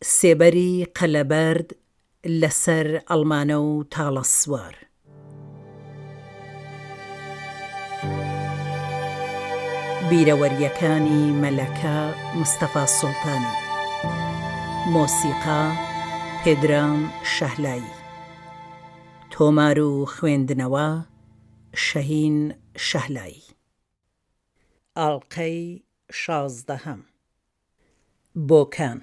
سێبەری قەلەبەرد لەسەر ئەڵمانە و تاڵە سوار. بیرەوەریەکانی مەلەکە مستەفا سوڵتانی. مۆسیقا پێدرام شەهلایی. تۆمار و خوێندنەوە شەهین شەهلایی. ئاڵلقەی 16. بۆکان.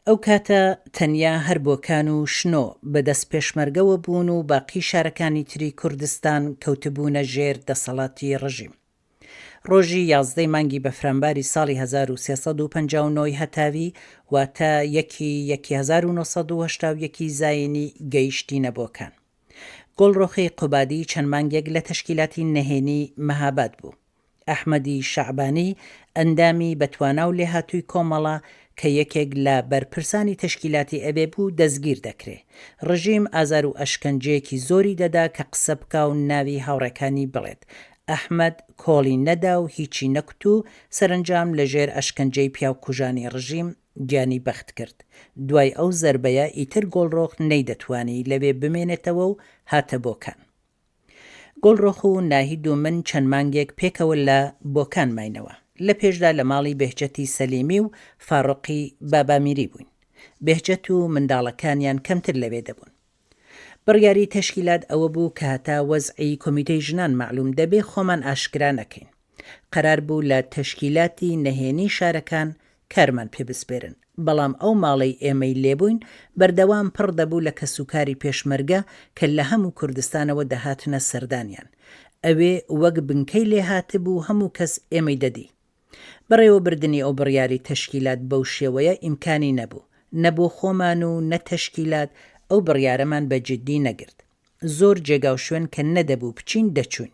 ئەو کاتە تەنیا هەر بۆکان و شنۆ بەدەست پێشمەرگەوە بوون و باقی شارەکانی تری کوردستان کەوتبوونە ژێر دەسەڵاتی ڕژیم. ڕۆژی 11 مانگی بەفرەمباری ساڵی 1359 هەتاوی واتە 1970 زاینی گەیشتینە بۆکان. گۆڵڕۆخی قوبادی چەند مانگێک لە تەشکیلاتی نەهێنی مەهاباد بوو. ئەحمەدی شەعبانی ئەندامی بەتوانا و لێهاتووی کۆمەڵە کە یەکێک لە بەرپرسانی تەشکیلاتی ئەبێ بوو دەستگیر دەکرێ. ڕژیم ئازار و ئەشکەنجەیەکی زۆری دەدا کە قسە بکا و ناوی هاوڕێکانی بڵێت. ئەحمەد کۆڵی نەدا و هیچی نەکوت و سەرنجام لەژێر ئەشکەنجەی پیاوکوژانی ڕژیم گیانی بەخت کرد. دوای ئەو زەربەیە ئیتر گۆڵڕۆخ نەیدەتوانی لەوێ بمێنێتەوە و هاتە بۆکان. گۆڵڕۆخ و ناهید و من چەند مانگێک پێکەوە لە بۆکان ماینەوە. لە پێشدا لە ماڵی بێهجەتی سەلیمی و فاڕۆقی بابامیری بووین. بێهجەت و منداڵەکانیان کەمتر لەوێ دەبوون. بڕیاری تەشکیلات ئەوە بوو کە هەتا وەزعی کۆمیتەی ژنان معلوم دەبێ خۆمان ئاشکرا نەکەین. قەرار بوو لە تەشکیلاتی نەهێنی شارەکان کارمان پێبسپێرن. بەڵام ئەو ماڵەی ئێمەی لێبووین بەردەوام پڕ دەبوو لە کەسوکاری پێشمەرگە کە لە هەموو کوردستانەوە دەهاتنە سەردانیان. ئەوێ وەک بنکەی لێهاتبوو هەموو کەس ئێمەی دەدی. بەڕێوەبردنی ئەو بڕیاری تەشکیلات بەو شێوەیە ئیمکانی نەبوو. نەبوو خۆمان و نەتەشکیلات ئەو بڕیارەمان بە جددی نەگرت. زۆر جێگا و شوێن کە نەدەبوو بچین دەچوین.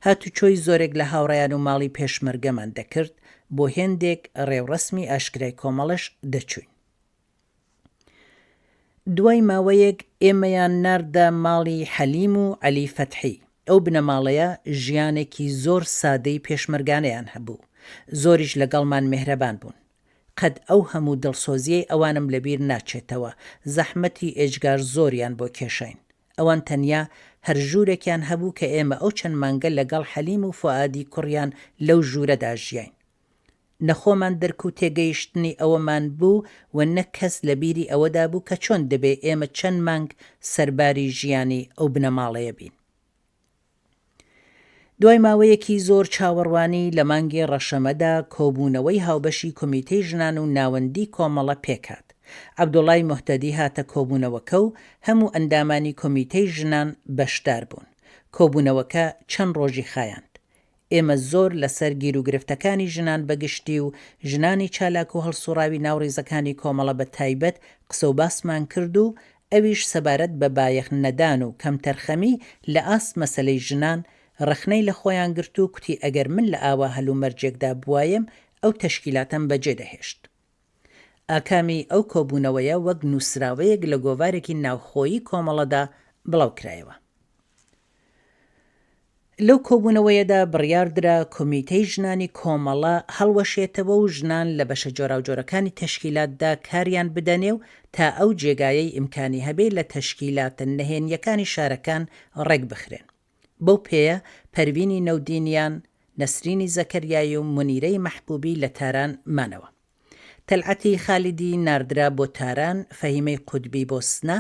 هاتوچۆی زۆرێک لە هاوڕێیان و ماڵی پێشمەرگەمان دەکرد، بۆ هێندێک ڕێوڕسمی ئاشکرای کۆمەڵەش دەچوین. دوای ماوەیەک ئێمەیان ناردە ماڵی حەلیم و عەلی فەتحی. ئەو بنەماڵەیە ژیانێکی زۆر سادەی پێشمەرگانەیان هەبوو. زۆریش لەگەڵمان مێهرەبان بوون. قەت ئەو هەموو دڵسۆزیەی ئەوانم لەبیر ناچێتەوە. زەحمەتی ئێجگار زۆریان بۆ کێشاین. ئەوان تەنیا هەر ژوورێکیان هەبوو کە ئێمە ئەو چەند مانگە لەگەڵ حەلیم و فوئادی کوڕیان لەو ژوورەدا ژیاین. نەخۆمان دەرک و تێگەیشتنی ئەوەمان بوو و نەک کەس لە بیری ئەوەدا بوو کە چۆن دەبێ ئێمە چەند مانگ سەرباری ژیانی ئەو بنەماڵەیە بین. دوای ماوەیەکی زۆر چاوەڕوانی لە مانگی ڕەشەمەدا کۆبوونەوەی هاوبەشی کۆمیتەی ژنان و ناوەندی کۆمەڵە پێکات. عەبدوڵای موحتەدی هاتە کۆبوونەوەکە و هەموو ئەندامانی کۆمیتەی ژنان بەشدار بوون. کۆبوونەوەکە چەند ڕۆژی خایاند. ئێمە زۆر لەسەر گیر و گرفتەکانی ژنان بەگشتی و ژنانی چالاک و هەڵسوڕاوی ناوڕێزەکانی کۆمەڵە بە تایبەت قسە و باسمان کرد و ئەویش سەبارەت بە بایەخ نەدان و کەمتەرخەمی لە ئاست مەسەلەی ژنان ڕخنەی لە خۆیان گرت و کوتی ئەگەر من لە ئاوا هەلومەرجێکدا بوایم ئەو تەشکیلاتەم بەجێ دەهێشت. ئاکامی ئەو کۆبوونەوەیە وەک نووسراوەیەک لە گۆڤارێکی ناوخۆیی کۆمەڵەدا بڵاوکرایەوە. لەو کۆبوونەوەیەدا بڕیاردرا کۆمیتەی ژنانی کۆمەڵە هەڵوەشێتەوە و ژنان لە بەشە جۆراوجۆرەکانی تەشکیلاتدا کاریان بدەنێ و تا ئەو جێگایەی ئیمکانی هەبێ لە تەشکیلاتە نەهێنیەکانی شارەکان ڕێک بخرێن. بەو پێیە پەروینی نەودینیان، نەسرینی زەکەریای و مونیرەی مەحبوبی لە تاران مانەوە. تەلعەتی خالیدی ناردرا بۆ تاران، فەهیمەی قوتبی بۆ سنە،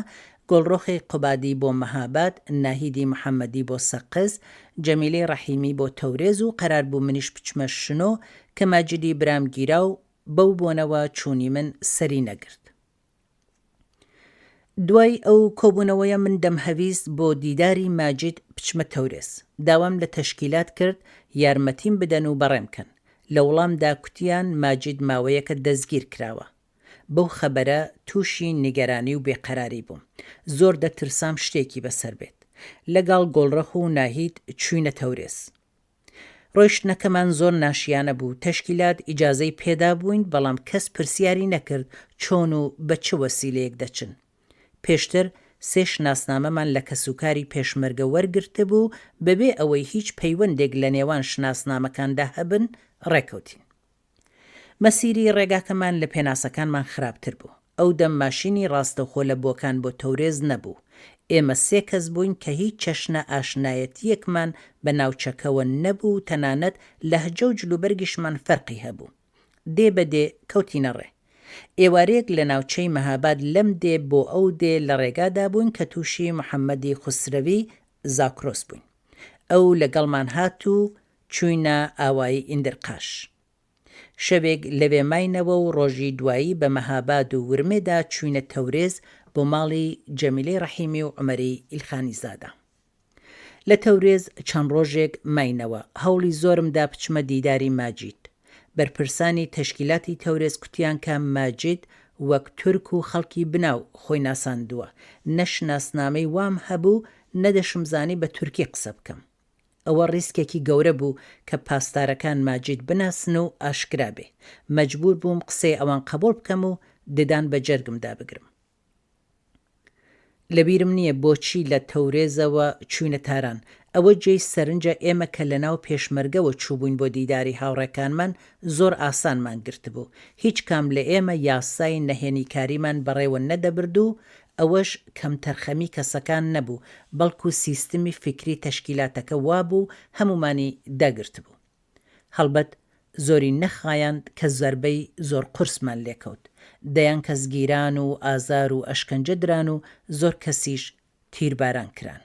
گۆڵڕۆخی قوبادی بۆ مەهاباد، ناهیدی محەممەدی بۆ سەقز، جەمیلەی ڕەحیمی بۆ تەورێز و قەرار بوو منیش بچمە شنۆ کە ماجدی برامگیرا و بەو بۆنەوە چوونی من سەری نەگرت. دوای ئەو کۆبوونەوەیە من دەمهەویست بۆ دیداری ماجد بچمە تەورێز. داوام لە تەشکیلات کرد یارمەتیم بدەن و بەڕێمکەن. لە وەڵامدا کوتیان ماجد ماوەیەکە دەستگیر کراوە. بەو خەبەرە تووشی نیگەرانی و بێقەراری بووم. زۆر دەترسام شتێکی بەسەر بێت. لەگەڵ گۆڵڕۆخ و ناهید چووینە تەورێز. ڕۆیشتنەکەمان زۆر ناشیانە بوو. تەشکیلات ئیجازەی پێدا بووین بەڵام کەس پرسیاری نەکرد چۆن و بە چ وەسیلەیەک دەچن. پێشتر 3 شناسنامەمان لە کەسوکاری پێشمەرگە وەرگرتە بوو بەبێ ئەوەی هیچ پەیوەندێک لە نێوان شناسنامەکاندا هەبن ڕێکەوتین. مەسیری ڕێگاکەمان لە پێناسەکانمان خراپتر بوو. ئەو دەم ماشینی ڕاستەوخۆ لە بۆکان بۆ تەورێز نەبوو. ئێمە 3 کەس بووین کە هیچ چەشنە ئاشنایەتیەکمان بە ناوچەکەوە نەبوو، تەنانەت لەهجە و جلوبەرگیشمان فەرقی هەبوو. دێ بەدێ کەوتینە ڕێ. ئێوارەیەک لە ناوچەی مەهاباد لەم دێ بۆ ئەو دێ لە ڕێگادا بووین کە تووشی محەممەدی خوسرەوی زاکرۆس بووین. ئەو لەگەڵمان هات و چووینە ئاوایی ئیندرقاش. شەوێک لەوێ ماینەوە و ڕۆژی دوایی بە مەهاباد و ورمێدا چووینە تەورێز بۆ ماڵی جەمیلەی ڕەحیمی و عومەری ئیلخانی زادە. لە تەورێز چەند ڕۆژێک ماینەوە. هەوڵی زۆرمدا بچمە دیداری ماجید. بەرپرسانی تەشکیلاتی تەورێز کوتیان کە ماجید وەک تورک و خەڵکی بناو خۆی ناساندووە. نەشناسنامەی وام هەبوو نەدەشمزانی بە تورکی قسە بکەم. ئەوە ڕیسکێکی گەورە بوو کە پاسدارەکان ماجید بناسن و ئاشکرا بێ. مەجبور بووم قسەی ئەوان قبول بکەم و ددان بە جەرگمدا بگرم. لەبیرم نییە بۆچی لە تەورێزەوە چوینە تاران. ئەوە جێی سەرنجە ئێمە کە لە ناو پێشمەرگەوە چووبووین بۆ دیداری هاوڕێکانمان زۆر ئاسانمان گرت بوو. هیچ کام لە ئێمە یاسای نەهێنیکاریمان بەڕێوە نەدەبرد و ئەوەش کەم تەرخەمی کەسەکان نەبوو، بەڵکو سیستمی فکری تەشکیلاتەکە وابوو هەمومانی دەگرت بوو. هەڵبەت زۆری نەخایاند کە زەربەی زۆر قورسمان لێکەوت. دەیان کەس گیران و ئازار و ئەشکەنجە دران و زۆر کەسیش تیرباران کران.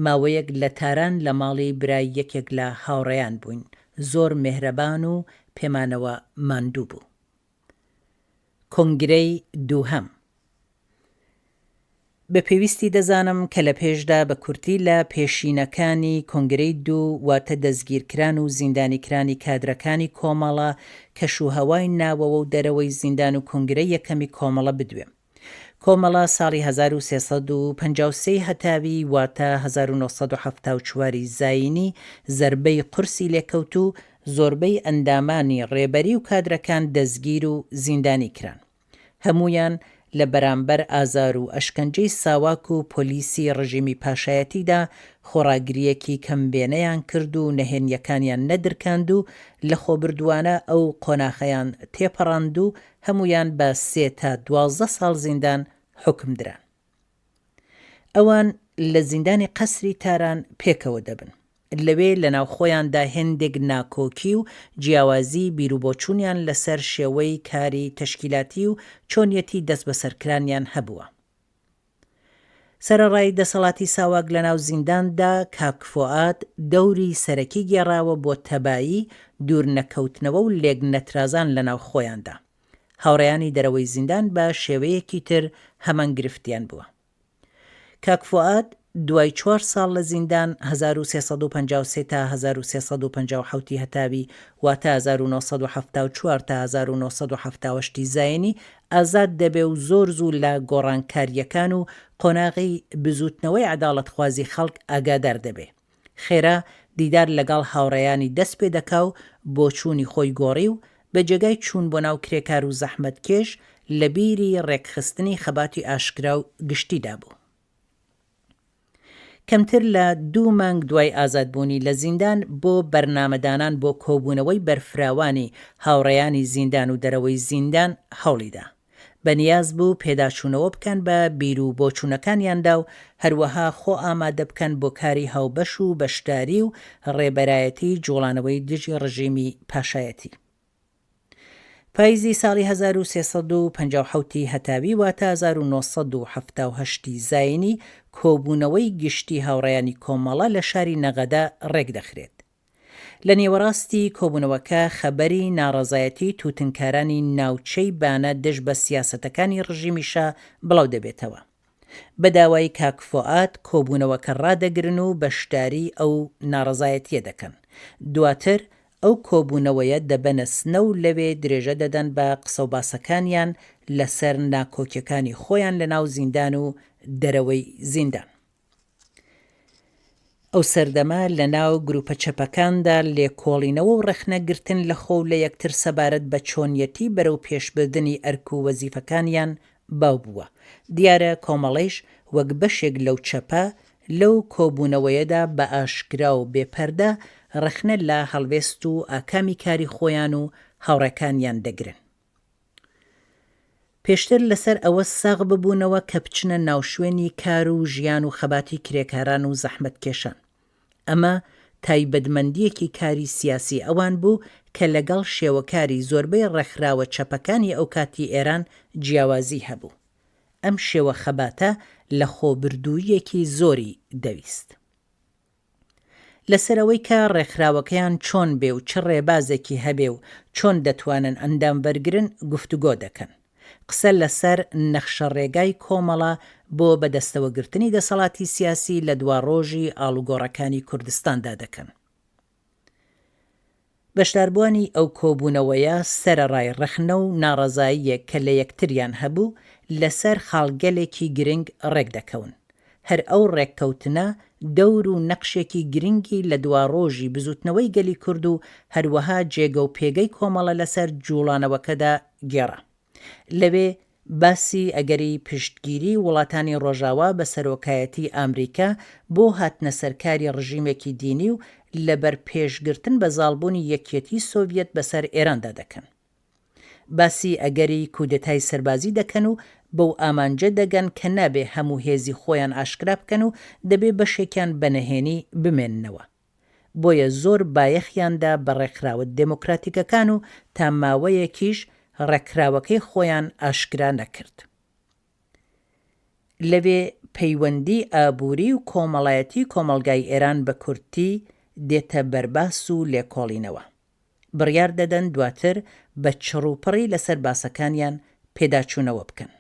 ماوەیەک لە تاران لە ماڵی برای یەکێک لە هاوڕێیان بووین. زۆر مێهرەبان و پێمانەوە ماندوو بوو. کۆنگرەی دووهەم. بە پێویستی دەزانم کە لە پێشدا بە کورتی لە پێشینەکانی کۆنگرەی دوو واتە دەستگیرکران و زیندانیکرانی کادرەکانی کۆمەڵە کەشوهەوای ناوەوە و دەرەوەی زیندان و کۆنگرەی یەکەمی کۆمەڵە بدوێم. کۆمەڵە ساڵی 1353 هەتاوی واتە 1974 زاینی زەربەی قورسی لێکەوت و زۆربەی ئەندامانی ڕێبەری و کادرەکان دەستگیر و زیندانی کران. هەمویان لە بەرامبەر ئازار و ئەشکەنجەی ساواک و پۆلیسی ڕژیمی پاشایەتیدا خۆڕاگریەکی کەمبێنەیان کرد و نەهێنیەکانیان نەدرکاند و لە خۆبردووانە ئەو قۆناخەیان تێپەڕاند و هەمویان بە 3 تا 12 ساڵ زیندان حکم دران. ئەوان لە زیندانی قەسری تاران پێکەوە دەبن. لەوێ لە ناو خۆیاندا هێندێک ناکۆکی و جیاوازی بیرروبۆچوونیان لەسەر شێوەی کاری تەشکیلاتی و چۆنیەتی دەست بەسەرکرانیان هەبووە. سەرەڕای دەسەڵاتی ساواک لە ناو زینداندا کاک فواد دەوری سەرەکی گێڕاوە بۆ تەبایی، دوور نەکەوتنەوە و لێک نەترازان لە ناو خۆیاندا. هاوڕێیانی دەرەوەی زیندان بە شێوەیەکی تر هەمان گرفتیان بووە. کاک فواد دوای 4 ساڵ لە زیندان 1353 تا 1357 هەتاوی واتە 1974 تا 1970 زاینی ئازاد دەبێ و زۆر زوو لە گۆڕانکاریەکان و قۆناغی بزوتنەوەی عەداڵەتخوازی خەڵک ئاگادار دەبێ. خێرا دیدار لەگەڵ هاوڕێیانی دەست پێ دەکا و بۆ چوونی خۆی گۆڕی و بە جێگای چوون بۆ ناو کرێکار و زەحمەتکێش لە بیری ڕێکخستنی خەباتی ئاشکرا و گشتیدا بوو. کەمتر لە 2 مانگ دوای ئازادبوونی لە زیندان بۆ بەرنامەدانان بۆ کۆبوونەوەی بەرفراوانی هاوڕێیانی زیندان و دەرەوەی زیندان هەوڵیدا. بەنیاز بوو پێداچوونەوە بکەن بە بیر و بۆچوونەکانیاندا و هەروەها خۆ ئامادە بکەن بۆ کاری هاوبەش و بەشداری و ڕێبەرایەتی جوڵانەوەی دژی ڕژیمی پاشایەتی. پاییزی ساڵی 1357 هەتاوی واتە 1970 زاینی کۆبوونەوەی گشتی هاوڕێیانی کۆمەڵە لە شاری نەغەدا ڕێک دەخرێت. لە نێوەڕاستی کۆبوونەوەکە خەبەری ناڕەزایەتی تووتنکارانی ناوچەی بانە دژ بە سیاسەتەکانی ڕژیمیشە بڵاو دەبێتەوە. بە داوای کاک فواد کۆبوونەوەکە ڕادەگرن و بەشداری ئەو ناڕەزایەتیە دەکەن. دواتر ئەو کۆبوونەوەیە دەبەنە سنە و لەوێ درێژە دەدەن بە قسە و باسەکانیان لەسەر ناکۆکیەکانی خۆیان لە ناو زیندان و دەرەوەی زیندان. ئەو سەردەما لە ناو گروپە چەپەکاندا لێکۆڵینەوە و ڕەخنەگرتن لە خۆ لە یەکتر سەبارەت بە چۆنیەتی بەرەو پێشبردننی ئەرک و وەزیفەکانیان باو بووە. دیارە کۆمەڵەیش وەک بەشێک لەو چەپە لەو کۆبوونەوەیەدا بە ئاشکرا و بێپەردە ڕەخنە لە هەڵوێست و ئاکامی کاری خۆیان و هاوڕێکانیان دەگرن. پێشتر لەسەر ئەوە ساغ ببوونەوە کە بچنە ناوشوێنی کار و ژیان و خەباتی کرێکاران و زەحمەتکێشان. ئەمە تایبەتمەندیەکی کاری سیاسی ئەوان بوو کە لەگەڵ شێوەکاری زۆربەی ڕێکخراوە چەپەکانی ئەو کاتی ئێران جیاوازی هەبوو. ئەم شێوە خەباتە لە خۆبردوویەکی زۆری دەویست. لەسەرەوەی کە ڕێکخراوەکەیان چۆن بێ و چ ڕێبازێکی هەبێ و چۆن دەتوانن ئەندام بەرگرن گفتوگۆ دەکەن. قسە لەسەر نەخشە ڕێگای کۆمەڵە بۆ بەدەستەوەگرتنی دەسەڵاتی سیاسی لە دوا ڕۆژی ئاڵوگۆڕەکانی کوردستاندا دەکەن. بەشداربووانی ئەو کۆبوونەوەیە سەرەڕای ڕەخنە و ناڕەزاییەک کە لە یەکتریان هەبوو لەسەر خاڵگەلێکی گرنگ ڕێک دەکەون. هەر ئەو ڕێککەوتنە دەور و نەقشێکی گرنگی لە دوا ڕۆژی بزوتنەوەی گەلی کورد و هەروەها جێگە و پێگەی کۆمەڵە لەسەر جوڵانەوەکەدا گێڕا. لەوێ باسی ئەگەری پشتگیری وڵاتانی ڕۆژاوا بە سەرۆکایەتی ئامریکا بۆ هاتنە سەرکاری ڕژیمێکی دینی و لەبەر پێشگرتن بە زاڵبوونی یەکێتی سۆڤیەت بەسەر ئێراندا دەکەن. باسی ئەگەری کودەتای سەربازی دەکەن و بەو ئامانجە دەگەن کە نابێ هەموو هێزی خۆیان ئاشکرا بکەن و دەبێ بەشێکیان بەنەهێنی بمێننەوە. بۆیە زۆر بایەخیاندا بە ڕێکخراوە دموکراتیکەکان و تا ماوەیەکیش ڕێکخراوەکەی خۆیان ئاشکرا نەکرد. لەوێ پەیوەندی ئابووری و کۆمەڵایەتی کۆمەلگای ئێران بە کورتی دێتە بەرباس و لێکۆڵینەوە. بڕیار دەدەن دواتر بە چڕوپڕی لەسەر باسەکانیان پێداچوونەوە بکەن.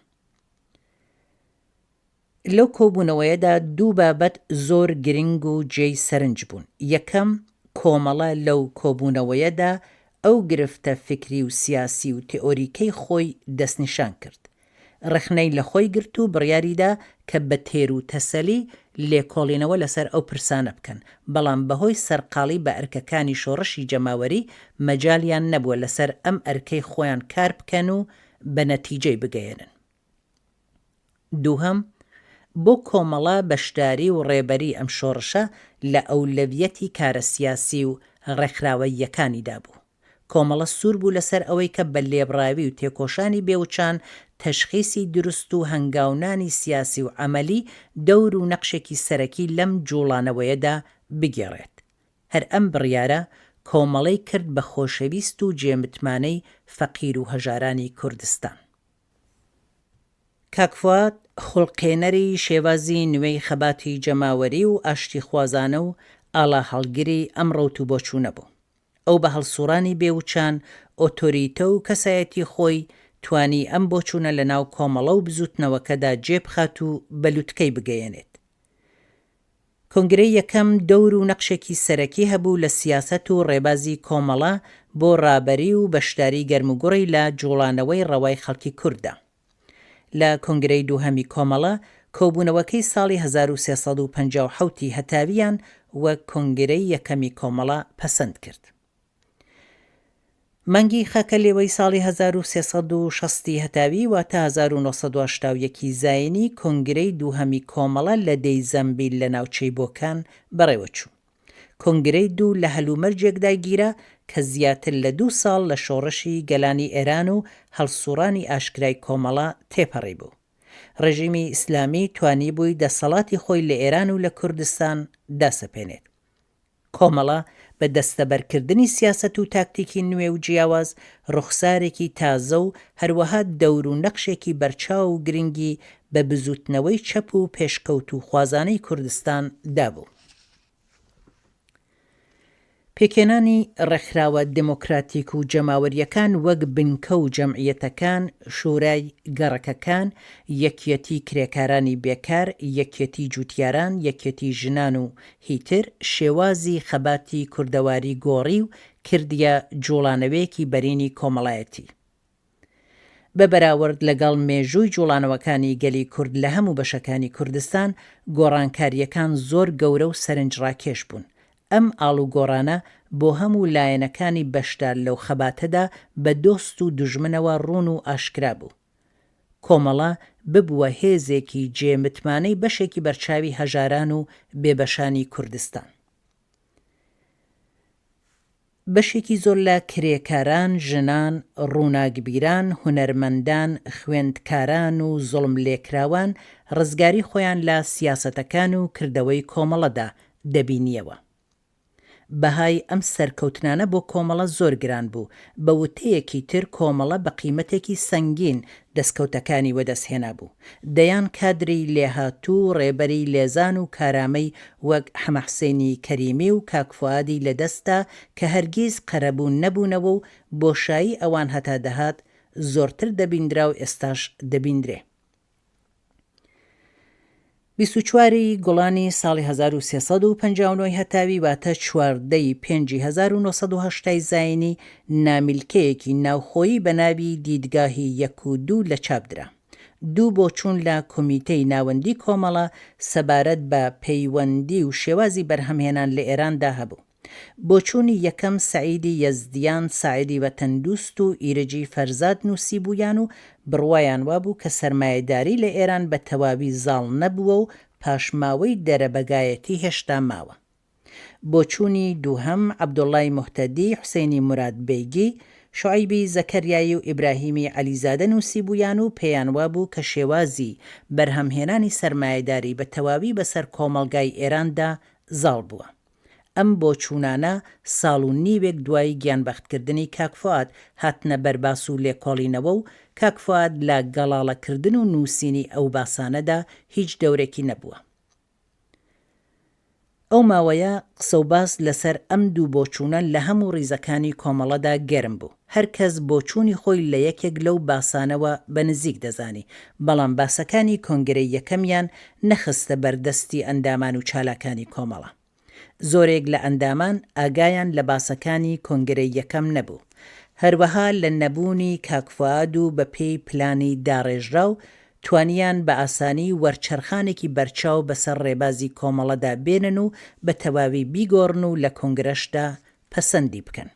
لەو کۆبوونەوەیەدا دوو بابەت زۆر گرنگ و جێی سەرنج بوون. یەکەم، کۆمەڵە لەو کۆبوونەوەیەدا ئەو گرفتە فکری و سیاسی و تئۆریکەی خۆی دەستنیشان کرد. ڕخنەی لە خۆی گرت و بڕیاریدا کە بە تێر و تەسەلی لێکۆڵینەوە لەسەر ئەو پرسانە بکەن، بەڵام بەهۆی سەرقاڵی بە ئەرکەکانی شۆڕشی جەماوەری مەجالیان نەبووە لەسەر ئەم ئەرکەی خۆیان کار بکەن و بە نەتیجەی بگەێنن. دووهەم، بۆ کۆمەڵە بەشداری و ڕێبەری ئەم شۆڕشە لە ئەولەویەتی کارە سیاسی و ڕێکخراوەییەکانیدا بوو. کۆمەڵە سوور بوو لەسەر ئەوەی کە بە لێبڕاوی و تێکۆشانی بێوچان تەشخیصی دروست و هەنگاونانی سیاسی و عەمەلی دەور و نەقشێکی سەرەکی لەم جوڵانەوەیەدا بگێڕێت. هەر ئەم بڕیارە کۆمەڵەی کرد بە خۆشەویست و جێمتمانەی فەقیر و هەژارانی کوردستان. کاک فواد خوڵقێنەری شێوازی نوێی خەباتی جەماوەری و ئاشتی خوازانە و ئاڵا هەڵگری ئەم ڕەوت و بۆچوونە بوو. ئەو بە هەڵسوڕانی بێوچان، ئۆتۆریتە و کەسایەتی خۆی توانی ئەم بۆچوونە لە ناو کۆمەڵە و بزوتنەوەکەدا جێبخات و بەلوتکەی بگەیەنێت. کۆنگرەی یەکەم دەور و نەقشێکی سەرەکی هەبوو لە سیاسەت و ڕێبازی کۆمەڵە بۆ ڕابەری و بەشداری گەرموگوڕی لە جوڵانەوەی ڕەوای خەڵکی کوردە. لە کۆنگرەی دووهەمی کۆمەڵە کۆبوونەوەکەی ساڵی 1357 هەتاویان وە کۆنگرەی یەکەمی کۆمەڵە پەسەند کرد. مانگی خاکە لێوەی ساڵی 1360 هەتاوی واتە 1970 زاینی کۆنگرەی دووهەمی کۆمەڵە لە دەی زەمبیل لە ناوچەی بۆکان بەڕێوەچوو. کۆنگرەی دوو لە هەلومەرجێکدا گیرە کە زیاتر لە 2 ساڵ لە شۆڕشی گەلانی ئێران و هەڵسوڕانی ئاشکرای کۆمەڵە تێپەڕی بوو. ڕێژیمی ئیسلامی توانی بووی دەسەڵاتی خۆی لە ئێران و لە کوردستان داسەپێنێت. کۆمەڵە بە دەستەبەرکردنی سیاسەت و تاکتیکی نوێ و جیاواز ڕوخسارێکی تازە و هەروەها دەور و نەقشێکی بەرچاو و گرنگی بە بزوتنەوەی چەپ و پێشکەوت و خوازانەی کوردستان دابوو. پێکێنانی ڕێکخراوە دموکراتیک و جەماوەریەکان وەک بنکە و جەمعیەتەکان، شورای گەڕەکەکان، یەکێتی کرێکارانی بێکار، یەکێتی جوتیاران، یەکێتی ژنان و هیتر شێوازی خەباتی کوردەواری گۆڕی و کردیە جوڵانەوەیەکی بەرینی کۆمەڵایەتی. بە بەراورد لەگەڵ مێژووی جوڵانەوەکانی گەلی کورد لە هەموو بەشەکانی کوردستان، گۆڕانکاریەکان زۆر گەورە و سەرنجڕاکێش بوون. ئەم ئاڵوگۆڕانە بۆ هەموو لایەنەکانی بەشدار لەو خەباتەدا بە دۆست و دوژمنەوە ڕوون و ئاشکرا بوو. کۆمەڵە ببووە هێزێکی جێمتمانەی بەشێکی بەرچاوی هەژاران و بێبەشانی کوردستان. بەشێکی زۆر لە کرێکاران، ژنان، ڕووناکبیران، هونەرمەندان، خوێندکاران و زوڵم لێکراوان ڕزگاری خۆیان لە سیاسەتەکان و کردەوەی کۆمەڵەدا دەبینیەوە. بەهای ئەم سەرکەوتنانە بۆ کۆمەڵە زۆر گران بوو، بە وتەیەکی تر کۆمەڵە بە قیمەتێکی سەنگین دەستکەوتەکانی وەدەستهێنا بوو. دەیان کادری لێهاتوو، ڕێبەری لێزان و کارامەی وەک حەمەحسێنی کەریمی و کاک فوادی لەدەستا کە هەرگیز قەرەبوون نەبوونەوە و بۆشایی ئەوان هەتا دەهات زۆرتر دەبیندرا و ئێستاش دەبیندرێ. 24 گوڵانی ساڵی 1359 هەتاوی واتە 14 پێنجی 1970 زاینی نامیلکەیەکی ناوخۆیی بە ناوی دیدگاهی 1 و 2 لە چاپدرا. دوو بۆچوون لە کۆمیتەی ناوەندی کۆمەڵە سەبارەت بە پەیوەندی و شێوازی بەرهەمهێنان لە ئێراندا هەبوو. بۆچوونی یەکەم سەعیدی یەزدیان ساعیدی بەتەندروست و ئیرەجی فەرزاد نووسی بوویان و بڕوایان وابوو کە سەرمایەداری لە ئێران بە تەواوی زاڵ نەبووە و پاشماوەی دەرەبەگایەتی هێشتا ماوە. بۆچوونی دووهەم عەبدوڵڵای موحتەدی، حوسێنی مورادبێگی، شوعەیبی زەکەریایی و ئیبراهیمی عەلیزادە نووسی بوویان و پێیان وابوو کە شێوازی بەرهەمهێنانی سەرمایەداری بە تەواوی بەسەر کۆمەڵگای ئێراندا زاڵ بووە. ئەم بۆچوونانە ساڵ و نیوێک دوای گیانبەختکردنی کاک فواد هاتنە بەرباس و لێکۆڵینەوە و کاک فواد لە گەڵاڵەکردن و نووسینی ئەو باسانەدا هیچ دەورێکی نەبووە. ئەو ماوەیە قسە و باس لەسەر ئەم دوو بۆچوونە لە هەموو ڕیزەکانی کۆمەڵەدا گەرم بوو. هەرکەس بۆچوونی خۆی لە یەکێک لەو باسانەوە بەنزیک دەزانی، بەڵام باسەکانی کۆنگرەی یەکەمیان نەخستە بەردەستی ئەندامان و چالاکانی کۆمەڵە. زۆرێک لە ئەندامان ئاگایان لە باسەکانی کۆنگرەی یەکەم نەبوو. هەروەها لە نەبوونی کاک فواد و بە پێی پلانی داڕێژرا و توانیان بە ئاسانی وەرچەرخانێکی بەرچاو بەسەر ڕێبازی کۆمەڵەدا بێنن و بە تەواوی بیگۆڕن و لە کۆنگرەشدا پەسەندی بکەن.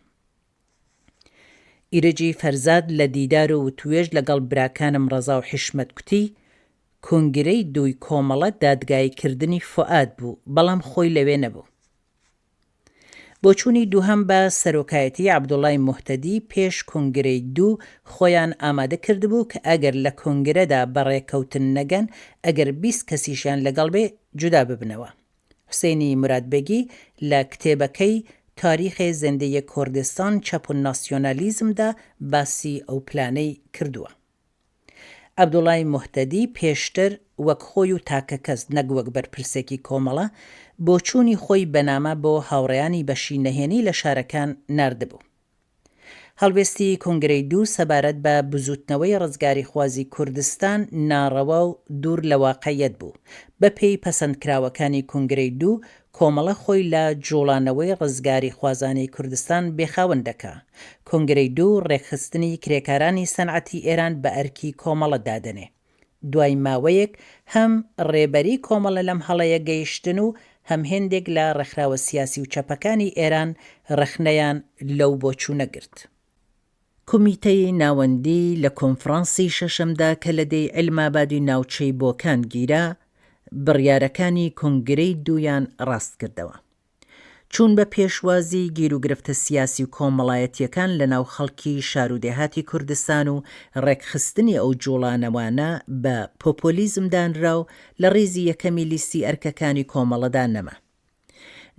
ئیرەجی فەرزاد لە دیدار و توێژ لەگەڵ براکانم ڕەزا و حیشمەت کوتی کۆنگرەی دووی کۆمەڵە دادگایکردنی فواد بوو، بەڵام خۆی لەوێ نەبوو. بۆچوونی دووهەم بە سەرۆکایەتی عەبدوڵڵای موحتەدی پێش کۆنگرەی دوو خۆیان ئامادە کردبوو کە ئەگەر لە کۆنگرەدا بەڕێکەوتن نەگەن، ئەگەر 20 کەسیشیان لەگەڵ بێ جودا ببنەوە. حوسێنی مورادبێگی لە کتێبەکەی تاریخی زندەیە کوردستان چەپ و ناسیۆنالیزمدا باسی ئەو پلانەی کردووە. عەبدوڵڵای موحتەدی پێشتر وەک خۆی و تاکە کەس نەک وەک بەرپرسێکی کۆمەڵە بۆچوونی خۆی بەنامە بۆ هاوڕێیانی بەشی نەهێنی لە شارەکان ناردبوو. هەڵوێستی کۆنگرەی دوو سەبارەت بە بزوتنەوەی ڕزگاری خوازی کوردستان ناڕەوا و دوور لە واقعیەت بوو. بە پێی پەسەندکراوەکانی کۆنگرەی دوو کۆمەڵە خۆی لە جوڵانەوەی ڕزگاری خوازانی کوردستان بێخاوەن دەکا. کۆنگرەی دوو ڕێکخستنی کرێکارانی سەنعەتی ئێران بە ئەرکی کۆمەڵە دادەنێ. دوای ماوەیەک هەم ڕێبەری کۆمەڵە لەم هەڵەیە گەیشتن و هەم هێندێک لە ڕێکخراوە سیاسی و چەپەکانی ئێران ڕەخنەیان لەو بۆچوونە گرت. کۆمیتەی ناوەندی لە کۆنفرانسی شەشەمدا کە لە دەی عیلمابادی ناوچەی بۆکان گیرا بڕیارەکانی کۆنگرەی دوویان ڕاست کردەوە. چوون بە پێشوازی گیرروگرفتە سیاسی و کۆمەڵایەتیەکان لە ناو خەڵکی شار و دێهاتی کوردستان و ڕێکخستنی ئەو جوڵانەوانە بە پۆپۆلیزمدانرا و لە ڕێزی یەکەمی لیستی ئەرکەکانی کۆمەڵەدا نەما.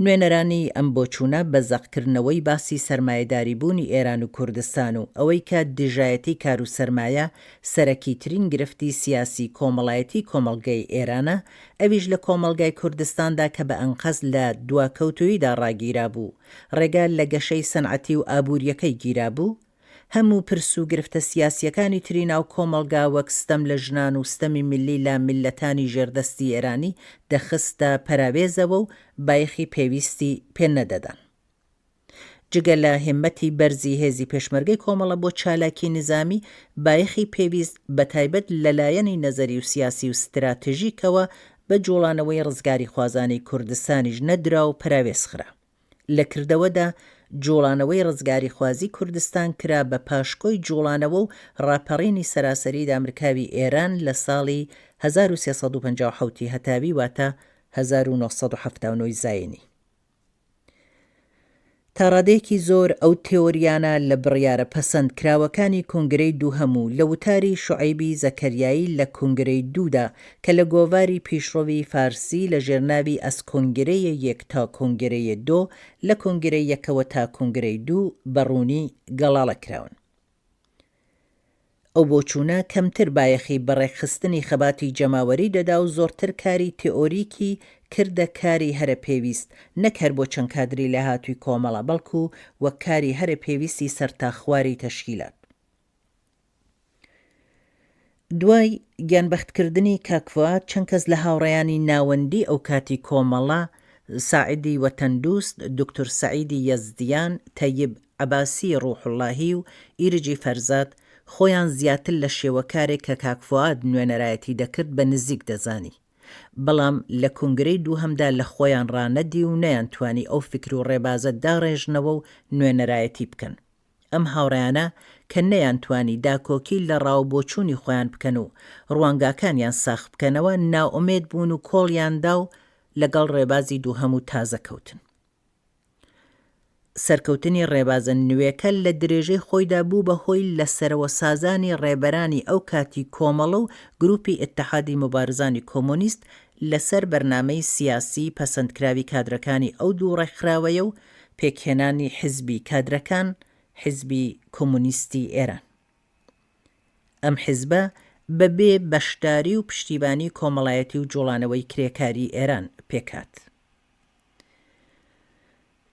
نوێنەرانی ئەم بۆچوونە بە زەقکردنەوەی باسی سەرمایەداری بوونی ئێران و کوردستان و ئەوەی کە دژایەتی کار و سەرمایە سەرەکیترین گرفتی سیاسی کۆمەڵایەتی کۆمەڵگەی ئێرانە، ئەویش لە کۆمەڵگای کوردستاندا کە بە ئەنقەز لە دواکەوتوویدا ڕاگیرا بوو، ڕێگا لە گەشەی سەنعەتی و ئابوووریەکەی گیرا بوو. هەموو پرس و گرفتە سیاسیەکانی تری ناو کۆمەڵگا وەک ستەم لە ژنان و ستەمی ملی لە میلەتانی ژێردەستی ئێرانی دەخستە پەراوێزەوە و بایەخی پێویستی پێ نەدەدان. جگە لە هێمەتی بەرزی هێزی پێشمەرگەی کۆمەڵە بۆ چالاکی نظامی، بایەخی پێویست بەتایبەت لەلایەنی نەزەری و سیاسی و ستراتژیکەوە بە جوڵانەوەی ڕزگاری خوازانی کوردستانیش نەدرا و پەراوێزخرا. لە کردەوەدا جوڵانەوەی ڕزگاری خوازی کوردستان کرا بە پاشکۆی جوڵانەوە و ڕاپەڕینی سەراسەری دامرکاوی ئێران لە ساڵی 1357 هەتاوی واتە 1970 زاینی. تا ڕادەیەکی زۆر ئەو تێۆریانە لە بڕیارە پەسەند کراوەکانی کۆنگرەی دووهەموو لە وتاری شوعەیبی زەکەریایی لە کۆنگرەی دوودا کە لە گۆڤاری پیشڕۆوی فارسی لە ژێرناوی ئەس کۆنگرەیە یەک تا کۆنگرەیە دۆ لە کۆنگرەی یەکەوە تا کۆنگرەی دوو بەڕوونی گەڵاڵە کراون. ئەو بۆچوونە کەمتر بایەخی بەڕێکخستنی خەباتی جەماوەری دەدا و زۆرتر کاری تێئۆریکی کردە کاری هەرە پێویست، نەک هەر بۆ چەند کادری لە هاتووی کۆمەڵە بەڵکو وەک کاری هەرە پێویستی سەرتاخواری تەشکیلات. دوای گیانبەختکردنی کاک فواد چەند کەس لە هاوڕێیانی ناوەندی ئەو کاتی کۆمەڵە ساعیدی وەتەندوست، دکتۆر سەعیدی یەزدیان، تەیب عەباسی ڕوحوڵڵاهی و ئیرجی فەرزاد خۆیان زیاتر لە شێوەکارێک کە کاک فواد نوێنەرایەتی دەکرد بە نزیک دەزانی، بەڵام لە کۆنگرەی دووهەمدا لە خۆیان ڕانەدی و نەیانتوانی ئەو فکر و ڕێبازە داڕێژنەوە و نوێنەرایەتی بکەن. ئەم هاوڕێیانە کە نەیانتوانی داکۆکی لە ڕاوبۆچوونی خۆیان بکەن و ڕوانگاکانیان ساخ بکەنەوە ناوئومێد بوون و کۆڵیاندا و لەگەڵ ڕێبازی دووهەموو تازە کەوتن. سەرکەوتنی ڕێبازە نوێکە لە درێژەی خۆیدا بوو بەهۆی لەسەرەوە سازانی ڕێبەرانی ئەو کاتی کۆمەڵە و گروپی ئیتحادی مبارزانی کۆمۆنیست لەسەر بەرنامەی سیاسی پەسەندکراوی کادرەکانی ئەو دوو ڕێکخراوەیە و پێکهێنانی حیزبی کادرەکان، حیزبی کۆمۆنیستی ئێران. ئەم حیزبە بەبێ بەشداری و پشتیبانی کۆمەڵایەتی و جوڵانەوەی کرێکاری ئێران پێکات.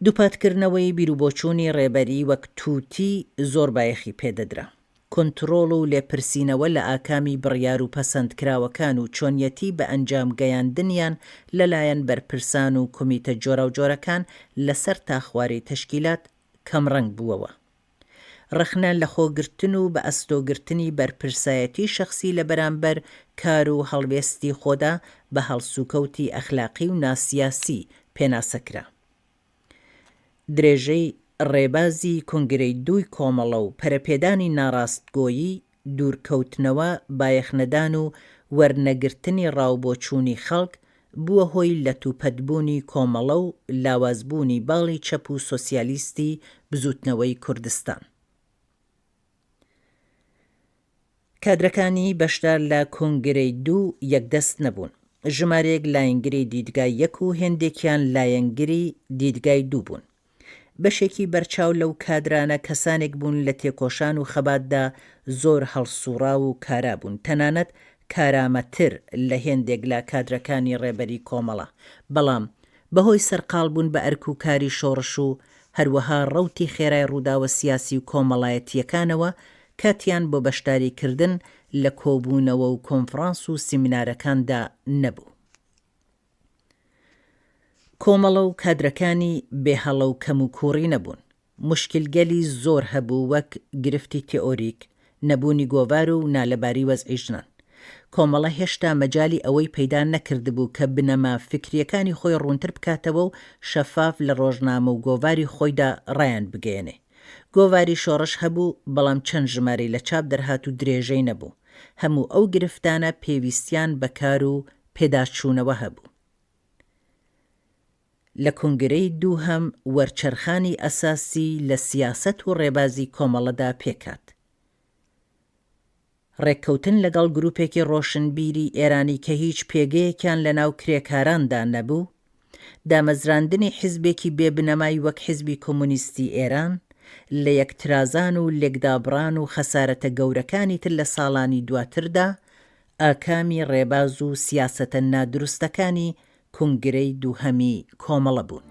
دووپاتکردنەوەی بیرروبۆچوونی ڕێبەری وەک تووتی زۆر بایەخی پێدەدرا. کۆنتڕۆڵ و لێپرسینەوە لە ئاکامی بڕیار و پەسەندکراوەکان و چۆنیەتی بە ئەنجام گەیاندنیان لەلایەن بەرپرسان و کۆمیتە جۆرە و جۆرەکان لەسەر تاخواری تەشکیلات کەمڕەنگ بووەوە. ڕخنە لە خۆگرتن و بە ئەستۆگرتنی بەرپرسایەتی شەخصی لە بەرامبەر کار و هەڵوێستی خۆدا بە هەڵسوکەوتی ئەخلاقی و ناسیاسی پێناسەکرا. درێژەی ڕێبازی کۆنگرەی دووی کۆمەڵە و پەرەپێدانی ناڕاستگۆیی، دوورکەوتنەوە، بایەخنەدان و وەرنەگرتنی ڕاوبۆچوونی خەڵک بووە هۆی لە توپەتبوونی کۆمەڵە و لاوازبوونی باڵی چەپ و سۆسیالیستی بزوتنەوەی کوردستان. کادرەکانی بەشدار لە کۆنگرەی دوو یەکدەست نەبوون. ژمارەیەک لایەنگری دیدگای یەک و هێندێکیان لایەنگری دیدگای دوو بوون. بەشێکی بەرچاو لەو کادرانە کەسانێک بوون لە تێکۆشان و خەباتدا زۆر هەڵسوڕا و کارا بوون، تەنانەت کارامەتر لە هێندێک لە کادرەکانی ڕێبەری کۆمەڵە، بەڵام بەهۆی سەرقاڵ بوون بە ئەرک و کاری شۆڕش و هەروەها ڕەوتی خێرای ڕووداوە سیاسی و کۆمەڵایەتیەکانەوە کاتیان بۆ بەشداریکردن لە کۆبوونەوە و کۆنفرانس و سیمینارەکاندا نەبوو. کۆمەڵە و کادرەکانی بێهەڵە و کەم و کوڕی نەبوون. مشکلگەلی زۆر هەبوو وەک گرفتی تێئۆریک، نەبوونی گۆڤار و نالەباری وەزعی ژنان. کۆمەڵە هێشتا مەجای ئەوەی پەیدا نەکردبوو کە بنەما فکریەکانی خۆی ڕوونتر بکاتەوە و شەفاف لە ڕۆژنامە و گۆڤاری خۆیدا ڕایان بگەێنێ. گۆڤاری شۆڕش هەبوو، بەڵام چەند ژمارەی لە چاپ دەرهات و درێژەی نەبوو. هەموو ئەو گرفتانە پێویستیان بەکار و پێداچوونەوە هەبوو. لە کۆنگرەی دووهەم وەرچەرخانی ئەساسی لە سیاسەت و ڕێبازی کۆمەڵەدا پێکات. ڕێککەوتن لەگەڵ گروپێکی ڕۆشنبیری ئێرانی کە هیچ پێگەیەکیان لە ناو کرێکاراندا نەبوو، دامەزراندنی حیزبێکی بێبنەمای وەک حیزبی کۆمۆنیستی ئێران لە یەکترازان و لێکدابڕان و خەسارەتە گەورەکانی تر لە ساڵانی دواتردا ئاکامی ڕێباز و سیاسەتە نادروستەکانی کۆنگرەی دووهەمی کۆمەڵە بوون.